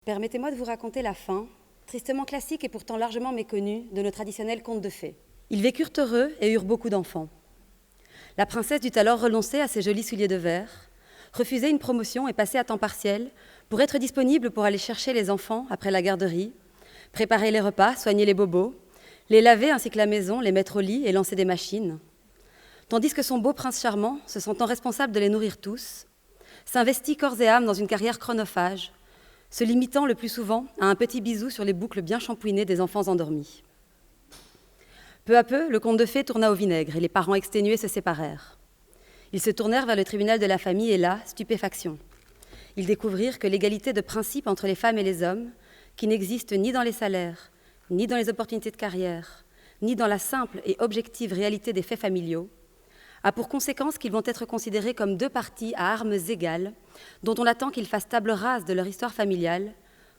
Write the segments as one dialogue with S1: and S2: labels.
S1: Permettez-moi de vous raconter la fin, tristement classique et pourtant largement méconnue, de nos traditionnels contes de fées. Ils vécurent heureux et eurent beaucoup d'enfants. La princesse dut alors renoncer à ses jolis souliers de verre, refuser une promotion et passer à temps partiel pour être disponible pour aller chercher les enfants après la garderie, préparer les repas, soigner les bobos, les laver ainsi que la maison, les mettre au lit et lancer des machines. Tandis que son beau prince charmant, se sentant responsable de les nourrir tous, s'investit corps et âme dans une carrière chronophage, se limitant le plus souvent à un petit bisou sur les boucles bien shampouinées des enfants endormis. Peu à peu, le conte de fées tourna au vinaigre et les parents exténués se séparèrent. Ils se tournèrent vers le tribunal de la famille et là, stupéfaction. Ils découvrirent que l'égalité de principe entre les femmes et les hommes, qui n'existe ni dans les salaires, ni dans les opportunités de carrière, ni dans la simple et objective réalité des faits familiaux, a pour conséquence qu'ils vont être considérés comme deux parties à armes égales, dont on attend qu'ils fassent table rase de leur histoire familiale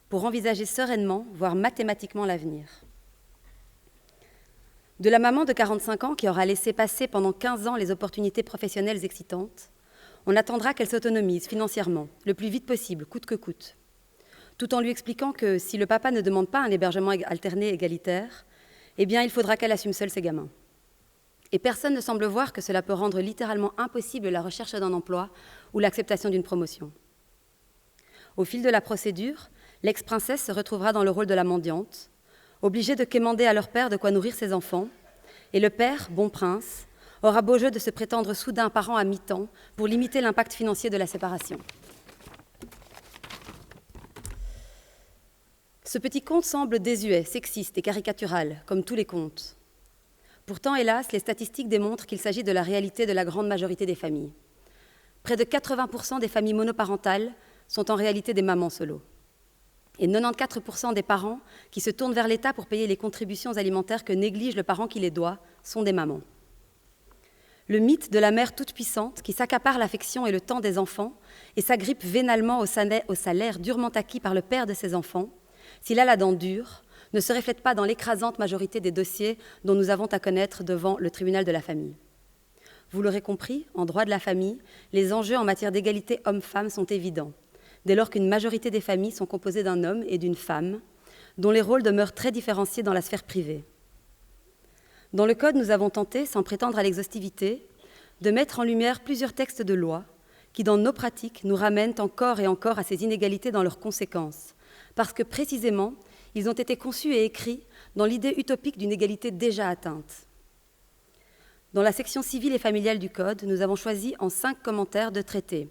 S1: pour envisager sereinement, voire mathématiquement, l'avenir. De la maman de 45 ans qui aura laissé passer pendant 15 ans les opportunités professionnelles excitantes, on attendra qu'elle s'autonomise financièrement, le plus vite possible, coûte que coûte, tout en lui expliquant que si le papa ne demande pas un hébergement alterné égalitaire, eh bien il faudra qu'elle assume seule ses gamins. Et personne ne semble voir que cela peut rendre littéralement impossible la recherche d'un emploi ou l'acceptation d'une promotion. Au fil de la procédure, l'ex-princesse se retrouvera dans le rôle de la mendiante, obligée de quémander à leur père de quoi nourrir ses enfants, et le père, bon prince, aura beau jeu de se prétendre soudain parent à mi-temps pour limiter l'impact financier de la séparation. Ce petit conte semble désuet, sexiste et caricatural, comme tous les contes. Pourtant, hélas, les statistiques démontrent qu'il s'agit de la réalité de la grande majorité des familles. Près de 80% des familles monoparentales sont en réalité des mamans solo. Et 94% des parents qui se tournent vers l'État pour payer les contributions alimentaires que néglige le parent qui les doit sont des mamans. Le mythe de la mère toute-puissante qui s'accapare l'affection et le temps des enfants et s'agrippe vénalement au salaire durement acquis par le père de ses enfants, s'il a la dent dure, ne se reflète pas dans l'écrasante majorité des dossiers dont nous avons à connaître devant le tribunal de la famille. Vous l'aurez compris, en droit de la famille, les enjeux en matière d'égalité homme-femme sont évidents, dès lors qu'une majorité des familles sont composées d'un homme et d'une femme, dont les rôles demeurent très différenciés dans la sphère privée. Dans le Code, nous avons tenté, sans prétendre à l'exhaustivité, de mettre en lumière plusieurs textes de loi qui, dans nos pratiques, nous ramènent encore et encore à ces inégalités dans leurs conséquences, parce que, précisément, ils ont été conçus et écrits dans l'idée utopique d'une égalité déjà atteinte. Dans la section civile et familiale du Code, nous avons choisi en 5 commentaires de traiter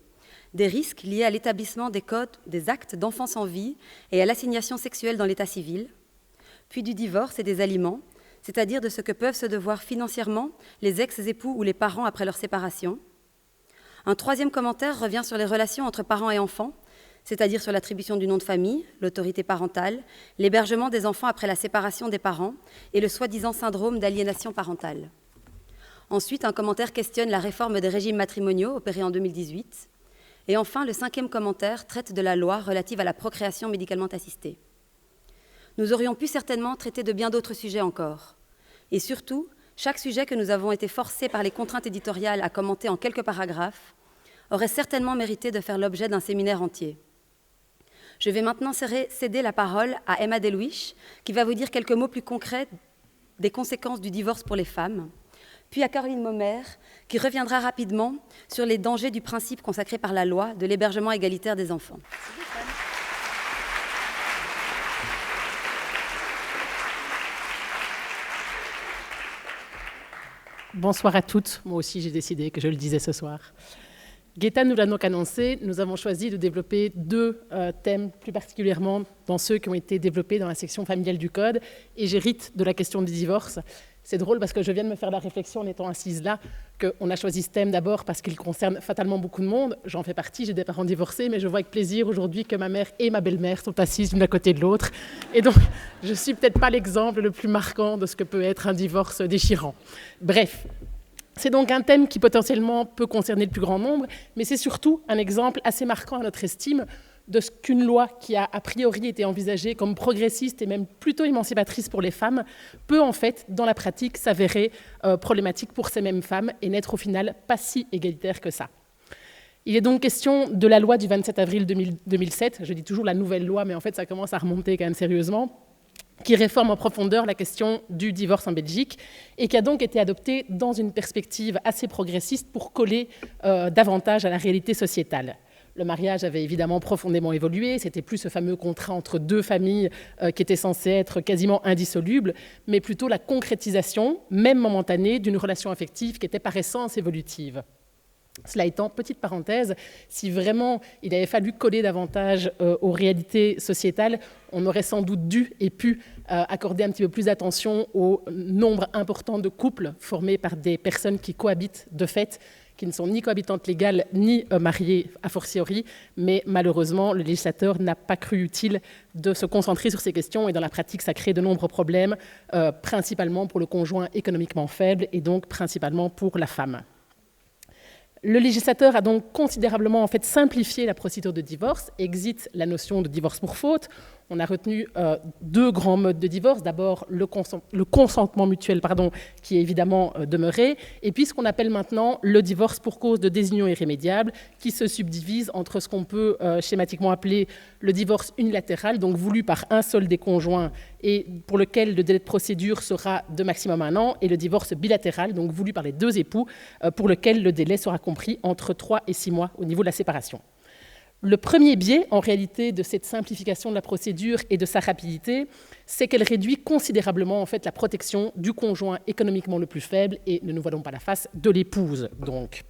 S1: des risques liés à l'établissement des actes d'enfants sans vie et à l'assignation sexuelle dans l'état civil, puis du divorce et des aliments, c'est-à-dire de ce que peuvent se devoir financièrement les ex-époux ou les parents après leur séparation. Un 3e commentaire revient sur les relations entre parents et enfants, c'est-à-dire sur l'attribution du nom de famille, l'autorité parentale, l'hébergement des enfants après la séparation des parents et le soi-disant syndrome d'aliénation parentale. Ensuite, un commentaire questionne la réforme des régimes matrimoniaux opérée en 2018. Et enfin, le 5e commentaire traite de la loi relative à la procréation médicalement assistée. Nous aurions pu certainement traiter de bien d'autres sujets encore. Et surtout, chaque sujet que nous avons été forcés par les contraintes éditoriales à commenter en quelques paragraphes aurait certainement mérité de faire l'objet d'un séminaire entier. Je vais maintenant céder la parole à Emma Delwish, qui va vous dire quelques mots plus concrets des conséquences du divorce pour les femmes, puis à Caroline Mommer, qui reviendra rapidement sur les dangers du principe consacré par la loi de l'hébergement égalitaire des enfants.
S2: Bonsoir à toutes. Moi aussi, j'ai décidé que je le disais ce soir. Gaëtane nous l'a donc annoncé, nous avons choisi de développer 2 thèmes plus particulièrement dans ceux qui ont été développés dans la section familiale du Code, et j'hérite de la question du divorce. C'est drôle parce que je viens de me faire la réflexion en étant assise là, qu'on a choisi ce thème d'abord parce qu'il concerne fatalement beaucoup de monde. J'en fais partie, j'ai des parents divorcés, mais je vois avec plaisir aujourd'hui que ma mère et ma belle-mère sont assises l'une à côté de l'autre. Et donc, je ne suis peut-être pas l'exemple le plus marquant de ce que peut être un divorce déchirant. Bref. C'est donc un thème qui potentiellement peut concerner le plus grand nombre, mais c'est surtout un exemple assez marquant à notre estime de ce qu'une loi qui a priori été envisagée comme progressiste et même plutôt émancipatrice pour les femmes peut en fait, dans la pratique, s'avérer problématique pour ces mêmes femmes et n'être au final pas si égalitaire que ça. Il est donc question de la loi du 27 avril 2007, je dis toujours la nouvelle loi, mais en fait ça commence à remonter quand même sérieusement, qui réforme en profondeur la question du divorce en Belgique et qui a donc été adoptée dans une perspective assez progressiste pour coller davantage à la réalité sociétale. Le mariage avait évidemment profondément évolué, c'était plus ce fameux contrat entre deux familles qui était censé être quasiment indissoluble, mais plutôt la concrétisation, même momentanée, d'une relation affective qui était par essence évolutive. Cela étant, petite parenthèse, si vraiment il avait fallu coller davantage aux réalités sociétales, on aurait sans doute dû et pu accorder un petit peu plus d'attention au nombre important de couples formés par des personnes qui cohabitent de fait, qui ne sont ni cohabitantes légales ni mariées a fortiori, mais malheureusement le législateur n'a pas cru utile de se concentrer sur ces questions et dans la pratique ça crée de nombreux problèmes, principalement pour le conjoint économiquement faible et donc principalement pour la femme. Le législateur a donc considérablement simplifié la procédure de divorce, exit la notion de divorce pour faute. On a retenu deux grands modes de divorce. D'abord, le consentement mutuel, qui est évidemment demeuré, et puis ce qu'on appelle maintenant le divorce pour cause de désunion irrémédiable, qui se subdivise entre ce qu'on peut schématiquement appeler le divorce unilatéral, donc voulu par un seul des conjoints, et pour lequel le délai de procédure sera de maximum 1 an, et le divorce bilatéral, donc voulu par les deux époux, pour lequel le délai sera compris entre 3 et 6 mois au niveau de la séparation. Le premier biais, en réalité, de cette simplification de la procédure et de sa rapidité, c'est qu'elle réduit considérablement la protection du conjoint économiquement le plus faible et, ne nous voilons pas la face, de l'épouse. Donc,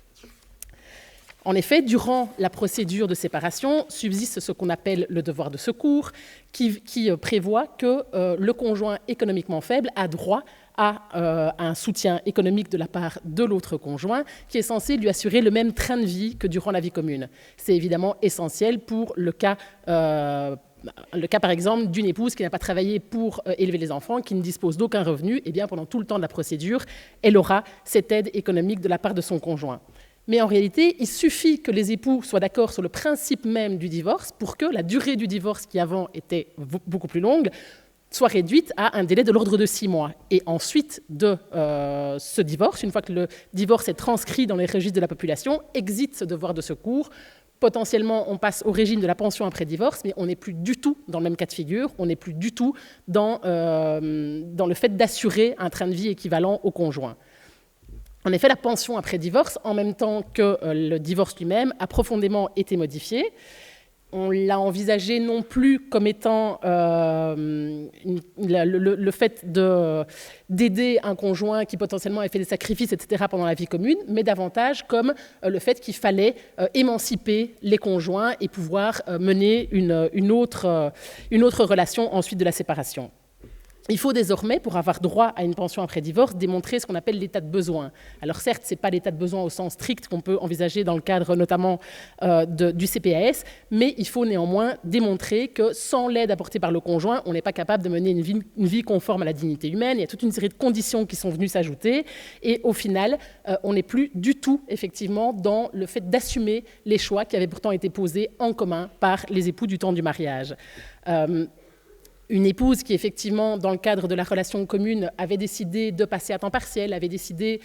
S2: en effet, durant la procédure de séparation, subsiste ce qu'on appelle le devoir de secours, qui prévoit que le conjoint économiquement faible a droit à un soutien économique de la part de l'autre conjoint qui est censé lui assurer le même train de vie que durant la vie commune. C'est évidemment essentiel pour le cas par exemple d'une épouse qui n'a pas travaillé pour élever les enfants, qui ne dispose d'aucun revenu, et bien pendant tout le temps de la procédure, elle aura cette aide économique de la part de son conjoint. Mais en réalité, il suffit que les époux soient d'accord sur le principe même du divorce pour que la durée du divorce, qui avant était beaucoup plus longue, soit réduite à un délai de l'ordre de 6 mois. Et ensuite de ce divorce, une fois que le divorce est transcrit dans les registres de la population, existe ce devoir de secours. Potentiellement, on passe au régime de la pension après divorce, mais on n'est plus du tout dans le même cas de figure, on n'est plus du tout dans le fait d'assurer un train de vie équivalent au conjoint. En effet, la pension après divorce, en même temps que le divorce lui-même, a profondément été modifiée. On l'a envisagé non plus comme étant le fait d'aider un conjoint qui potentiellement a fait des sacrifices, etc., pendant la vie commune, mais davantage comme le fait qu'il fallait émanciper les conjoints et pouvoir mener une autre relation ensuite de la séparation. Il faut désormais, pour avoir droit à une pension après divorce, démontrer ce qu'on appelle l'état de besoin. Alors certes, ce n'est pas l'état de besoin au sens strict qu'on peut envisager dans le cadre notamment du CPAS, mais il faut néanmoins démontrer que sans l'aide apportée par le conjoint, on n'est pas capable de mener une vie conforme à la dignité humaine. Il y a toute une série de conditions qui sont venues s'ajouter et au final, on n'est plus du tout effectivement dans le fait d'assumer les choix qui avaient pourtant été posés en commun par les époux du temps du mariage. Une épouse qui, effectivement, dans le cadre de la relation commune, avait décidé de passer à temps partiel, avait décidé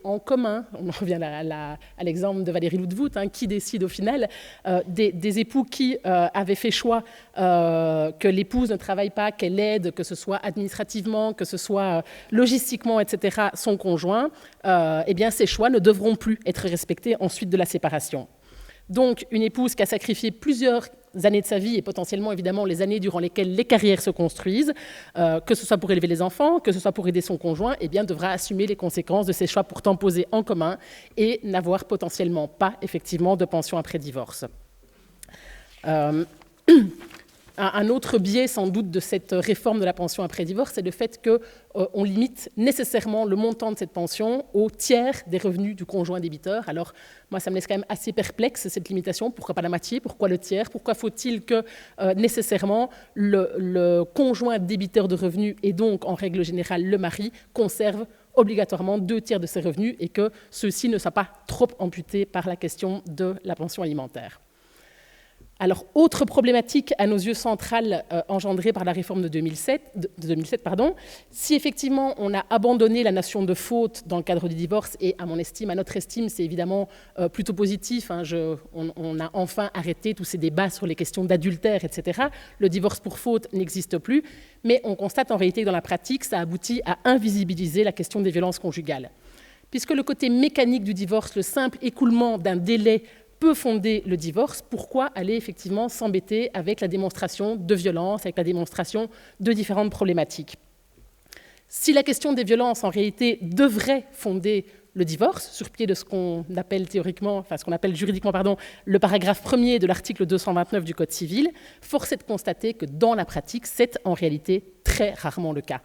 S2: en commun, on revient à l'exemple de Valérie Loudvoet, qui décide au final, des époux qui avaient fait choix que l'épouse ne travaille pas, qu'elle aide, que ce soit administrativement, que ce soit logistiquement, etc., son conjoint, eh bien ces choix ne devront plus être respectés ensuite de la séparation. Donc, une épouse qui a sacrifié plusieurs années de sa vie et potentiellement, évidemment, les années durant lesquelles les carrières se construisent, que ce soit pour élever les enfants, que ce soit pour aider son conjoint, eh bien, devra assumer les conséquences de ces choix pourtant posés en commun et n'avoir potentiellement pas, effectivement, de pension après divorce. Un autre biais, sans doute, de cette réforme de la pension après divorce, c'est le fait qu'on limite nécessairement le montant de cette pension au tiers des revenus du conjoint débiteur. Alors, moi, ça me laisse quand même assez perplexe, cette limitation. Pourquoi pas la moitié? Pourquoi le tiers? Pourquoi faut-il que, nécessairement, le conjoint débiteur de revenus, et donc, en règle générale, le mari, conserve obligatoirement 2/3 de ses revenus et que ceux-ci ne soient pas trop amputés par la question de la pension alimentaire? Alors, autre problématique à nos yeux centrale engendrée par la réforme de 2007, si effectivement on a abandonné la notion de faute dans le cadre du divorce, et à notre estime, c'est évidemment plutôt positif, on a enfin arrêté tous ces débats sur les questions d'adultère, etc. Le divorce pour faute n'existe plus, mais on constate en réalité que dans la pratique, ça aboutit à invisibiliser la question des violences conjugales. Puisque le côté mécanique du divorce, le simple écoulement d'un délai peut fonder le divorce, pourquoi aller effectivement s'embêter avec la démonstration de violence, avec la démonstration de différentes problématiques? Si la question des violences, en réalité, devrait fonder le divorce, sur pied de ce qu'on appelle juridiquement, le paragraphe 1er de l'article 229 du Code civil, force est de constater que dans la pratique, c'est en réalité très rarement le cas.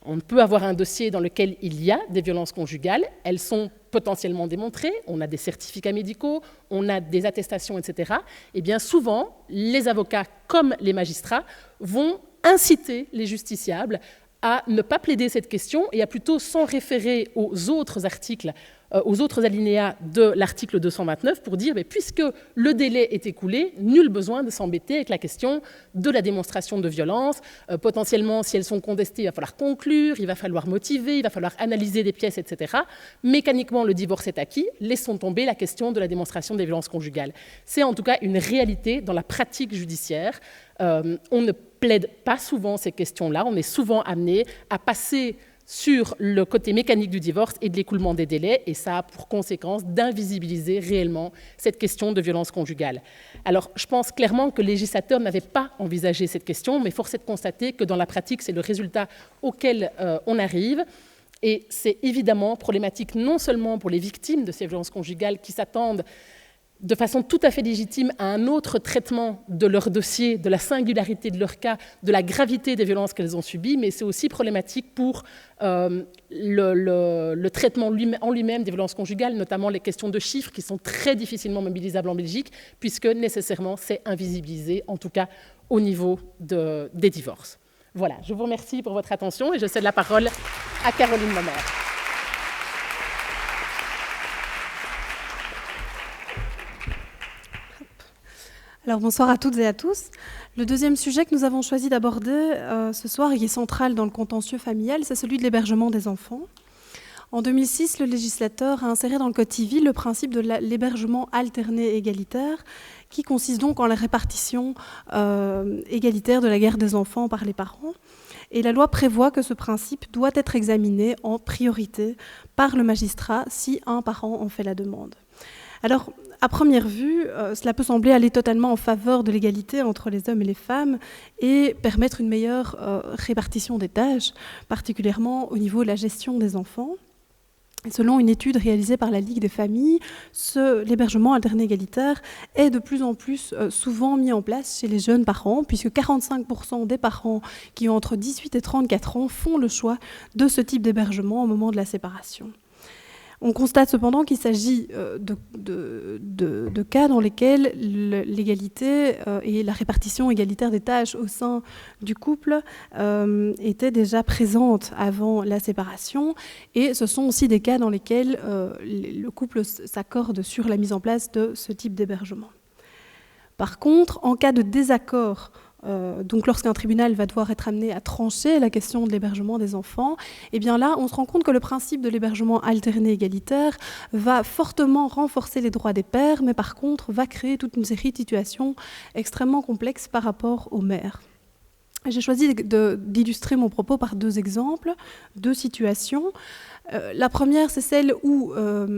S2: On peut avoir un dossier dans lequel il y a des violences conjugales, elles sont potentiellement démontrées, on a des certificats médicaux, on a des attestations, etc. Et bien souvent, les avocats comme les magistrats vont inciter les justiciables à ne pas plaider cette question et à plutôt s'en référer aux autres articles, aux autres alinéas de l'article 229 pour dire, mais puisque le délai est écoulé, nul besoin de s'embêter avec la question de la démonstration de violence. Potentiellement, si elles sont contestées, il va falloir conclure, il va falloir motiver, il va falloir analyser des pièces, etc. Mécaniquement, le divorce est acquis, laissons tomber la question de la démonstration des violences conjugales. C'est en tout cas une réalité dans la pratique judiciaire. On ne plaide pas souvent ces questions-là, on est souvent amené à passer sur le côté mécanique du divorce et de l'écoulement des délais, et ça a pour conséquence d'invisibiliser réellement cette question de violence conjugale. Alors, je pense clairement que le législateur n'avait pas envisagé cette question, mais force est de constater que dans la pratique, c'est le résultat auquel on arrive. Et c'est évidemment problématique non seulement pour les victimes de ces violences conjugales qui s'attendent de façon tout à fait légitime à un autre traitement de leur dossier, de la singularité de leur cas, de la gravité des violences qu'elles ont subies, mais c'est aussi problématique pour le traitement en lui-même des violences conjugales, notamment les questions de chiffres qui sont très difficilement mobilisables en Belgique, puisque nécessairement c'est invisibilisé, en tout cas au niveau des divorces. Voilà, je vous remercie pour votre attention et je cède la parole à Caroline Lemaire.
S3: Alors bonsoir à toutes et à tous. Le deuxième sujet que nous avons choisi d'aborder ce soir et qui est central dans le contentieux familial, c'est celui de l'hébergement des enfants. En 2006, le législateur a inséré dans le Code civil le principe de l'hébergement alterné égalitaire, qui consiste donc en la répartition égalitaire de la garde des enfants par les parents. Et la loi prévoit que ce principe doit être examiné en priorité par le magistrat si un parent en fait la demande. Alors, à première vue, cela peut sembler aller totalement en faveur de l'égalité entre les hommes et les femmes et permettre une meilleure répartition des tâches, particulièrement au niveau de la gestion des enfants. Et selon une étude réalisée par la Ligue des familles, l'hébergement alterné égalitaire est de plus en plus souvent mis en place chez les jeunes parents, puisque 45% des parents qui ont entre 18 et 34 ans font le choix de ce type d'hébergement au moment de la séparation. On constate cependant qu'il s'agit de cas dans lesquels l'égalité et la répartition égalitaire des tâches au sein du couple étaient déjà présentes avant la séparation, et ce sont aussi des cas dans lesquels le couple s'accorde sur la mise en place de ce type d'hébergement. Par contre, en cas de désaccord, donc lorsqu'un tribunal va devoir être amené à trancher la question de l'hébergement des enfants, eh bien là, on se rend compte que le principe de l'hébergement alterné égalitaire va fortement renforcer les droits des pères, mais par contre va créer toute une série de situations extrêmement complexes par rapport aux mères. J'ai choisi d'illustrer mon propos par deux exemples, deux situations. La première, c'est celle où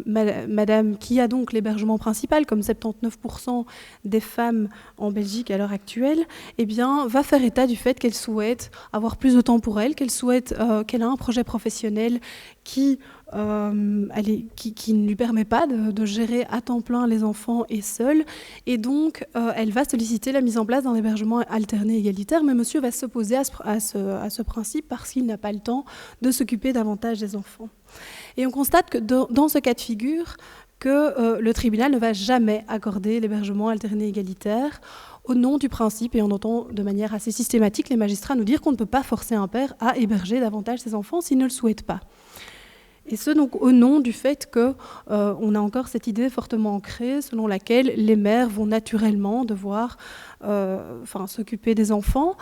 S3: madame, qui a donc l'hébergement principal, comme 79% des femmes en Belgique à l'heure actuelle, eh bien, va faire état du fait qu'elle souhaite avoir plus de temps pour elle, qu'elle a un projet professionnel qui ne lui permet pas de gérer à temps plein les enfants et seule. Et donc, elle va solliciter la mise en place d'un hébergement alterné égalitaire, mais monsieur va s'opposer à ce principe parce qu'il n'a pas le temps de s'occuper davantage des enfants. Et on constate que dans ce cas de figure, que le tribunal ne va jamais accorder l'hébergement alterné égalitaire au nom du principe, et on entend de manière assez systématique les magistrats nous dire qu'on ne peut pas forcer un père à héberger davantage ses enfants s'il ne le souhaite pas. Et ce, donc, au nom du fait qu'on a encore cette idée fortement ancrée selon laquelle les mères vont naturellement devoir s'occuper des enfants.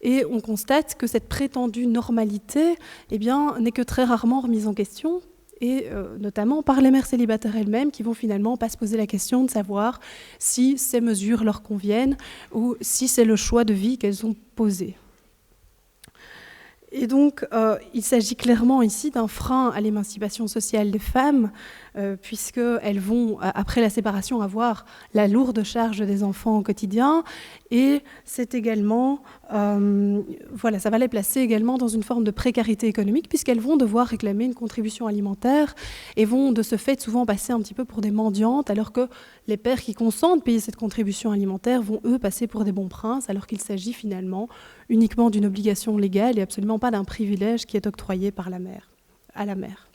S3: Et on constate que cette prétendue normalité n'est que très rarement remise en question, et notamment par les mères célibataires elles-mêmes qui vont finalement pas se poser la question de savoir si ces mesures leur conviennent ou si c'est le choix de vie qu'elles ont posé. Et donc, il s'agit clairement ici d'un frein à l'émancipation sociale des femmes, puisqu'elles vont, après la séparation, avoir la lourde charge des enfants au quotidien. Et c'est également, ça va les placer également dans une forme de précarité économique, puisqu'elles vont devoir réclamer une contribution alimentaire et vont de ce fait souvent passer un petit peu pour des mendiantes, alors que les pères qui consentent payer cette contribution alimentaire vont, eux, passer pour des bons princes, alors qu'il s'agit finalement uniquement d'une obligation légale et absolument pas d'un privilège qui est octroyé par la mère, à la mère.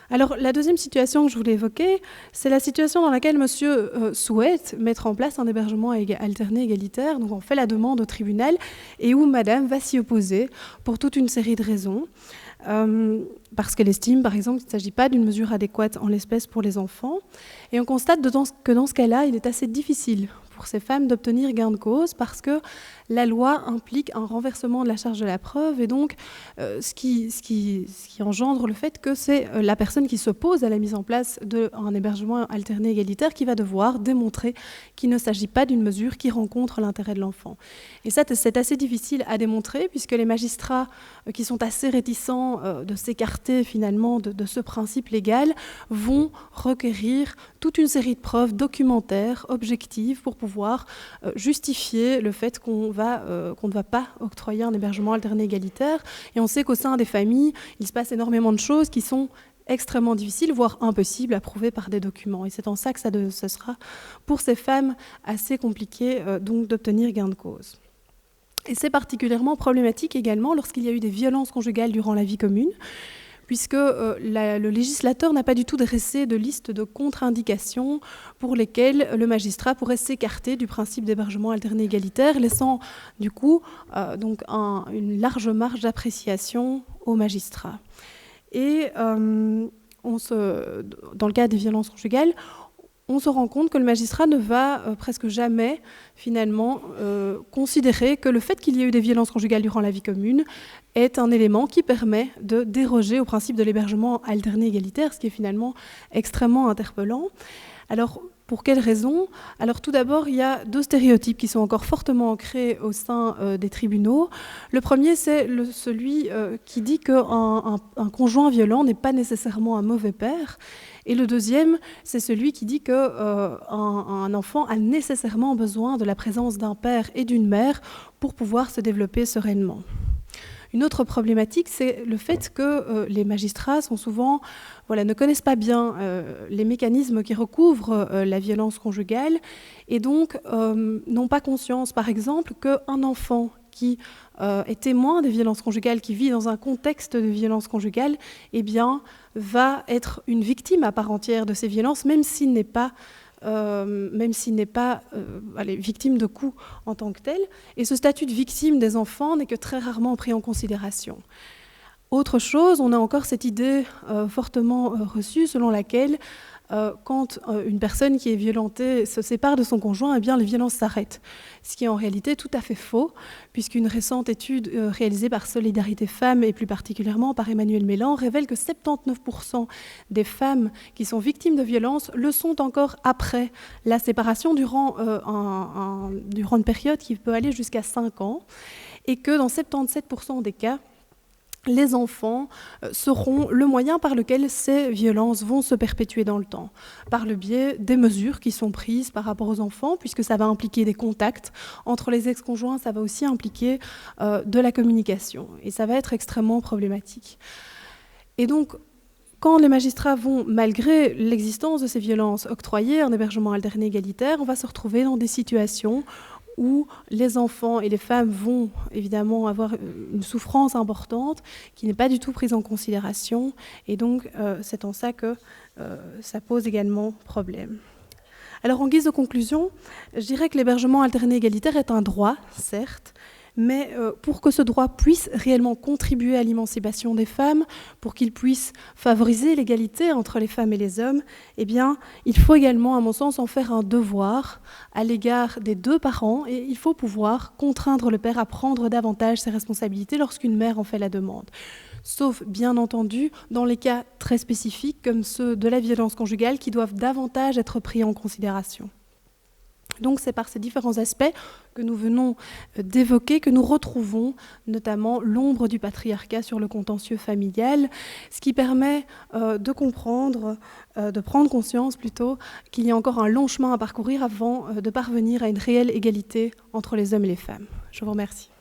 S3: Alors, la deuxième situation que je voulais évoquer, c'est la situation dans laquelle monsieur souhaite mettre en place un hébergement alterné égalitaire, donc on fait la demande au tribunal, et où madame va s'y opposer pour toute une série de raisons. Parce qu'elle estime, par exemple, qu'il ne s'agit pas d'une mesure adéquate en l'espèce pour les enfants. Et on constate que dans ce cas-là, il est assez difficile pour ces femmes d'obtenir gain de cause parce que la loi implique un renversement de la charge de la preuve et donc ce qui engendre le fait que c'est la personne qui s'oppose à la mise en place d'un hébergement alterné égalitaire qui va devoir démontrer qu'il ne s'agit pas d'une mesure qui rencontre l'intérêt de l'enfant. Et ça, c'est assez difficile à démontrer puisque les magistrats qui sont assez réticents de s'écarter finalement de ce principe légal vont requérir toute une série de preuves documentaires, objectives, pour pouvoir justifier le fait qu'on ne va pas octroyer un hébergement alterné égalitaire. Et on sait qu'au sein des familles, il se passe énormément de choses qui sont extrêmement difficiles, voire impossibles à prouver par des documents. Et c'est en ça que ce sera pour ces femmes assez compliqué donc d'obtenir gain de cause. Et c'est particulièrement problématique également lorsqu'il y a eu des violences conjugales durant la vie commune, puisque le législateur n'a pas du tout dressé de liste de contre-indications pour lesquelles le magistrat pourrait s'écarter du principe d'hébergement alterné égalitaire, laissant du coup une large marge d'appréciation aux magistrats. Et dans le cas des violences conjugales, on se rend compte que le magistrat ne va presque jamais, finalement, considérer que le fait qu'il y ait eu des violences conjugales durant la vie commune est un élément qui permet de déroger au principe de l'hébergement alterné égalitaire, ce qui est finalement extrêmement interpellant. Alors, pour quelles raisons ? Alors, tout d'abord, il y a deux stéréotypes qui sont encore fortement ancrés au sein des tribunaux. Le premier, c'est celui qui dit qu'un conjoint violent n'est pas nécessairement un mauvais père. Et le deuxième, c'est celui qui dit qu'un enfant a nécessairement besoin de la présence d'un père et d'une mère pour pouvoir se développer sereinement. Une autre problématique, c'est le fait que les magistrats sont souvent, ne connaissent pas bien les mécanismes qui recouvrent la violence conjugale et donc n'ont pas conscience, par exemple, qu'un enfant qui est témoin des violences conjugales, qui vit dans un contexte de violence conjugale, va être une victime à part entière de ces violences, même s'il n'est pas victime de coups en tant que tel. Et ce statut de victime des enfants n'est que très rarement pris en considération. Autre chose, on a encore cette idée fortement reçue selon laquelle quand une personne qui est violentée se sépare de son conjoint, les violences s'arrêtent. Ce qui est en réalité tout à fait faux, puisqu'une récente étude réalisée par Solidarité Femmes, et plus particulièrement par Emmanuel Mélan, révèle que 79% des femmes qui sont victimes de violences le sont encore après la séparation, durant une période qui peut aller jusqu'à 5 ans, et que dans 77% des cas, les enfants seront le moyen par lequel ces violences vont se perpétuer dans le temps, par le biais des mesures qui sont prises par rapport aux enfants, puisque ça va impliquer des contacts entre les ex-conjoints, ça va aussi impliquer de la communication, et ça va être extrêmement problématique. Et donc, quand les magistrats vont, malgré l'existence de ces violences, octroyer un hébergement alterné égalitaire, on va se retrouver dans des situations où les enfants et les femmes vont évidemment avoir une souffrance importante qui n'est pas du tout prise en considération. Et donc, c'est en ça que ça pose également problème. Alors, en guise de conclusion, je dirais que l'hébergement alterné égalitaire est un droit, certes, Mais pour que ce droit puisse réellement contribuer à l'émancipation des femmes, pour qu'il puisse favoriser l'égalité entre les femmes et les hommes, eh bien, il faut également, à mon sens, en faire un devoir à l'égard des deux parents, et il faut pouvoir contraindre le père à prendre davantage ses responsabilités lorsqu'une mère en fait la demande. Sauf, bien entendu, dans les cas très spécifiques, comme ceux de la violence conjugale, qui doivent davantage être pris en considération. Donc c'est par ces différents aspects que nous venons d'évoquer que nous retrouvons notamment l'ombre du patriarcat sur le contentieux familial, ce qui permet de comprendre, de prendre conscience plutôt qu'il y a encore un long chemin à parcourir avant de parvenir à une réelle égalité entre les hommes et les femmes. Je vous remercie.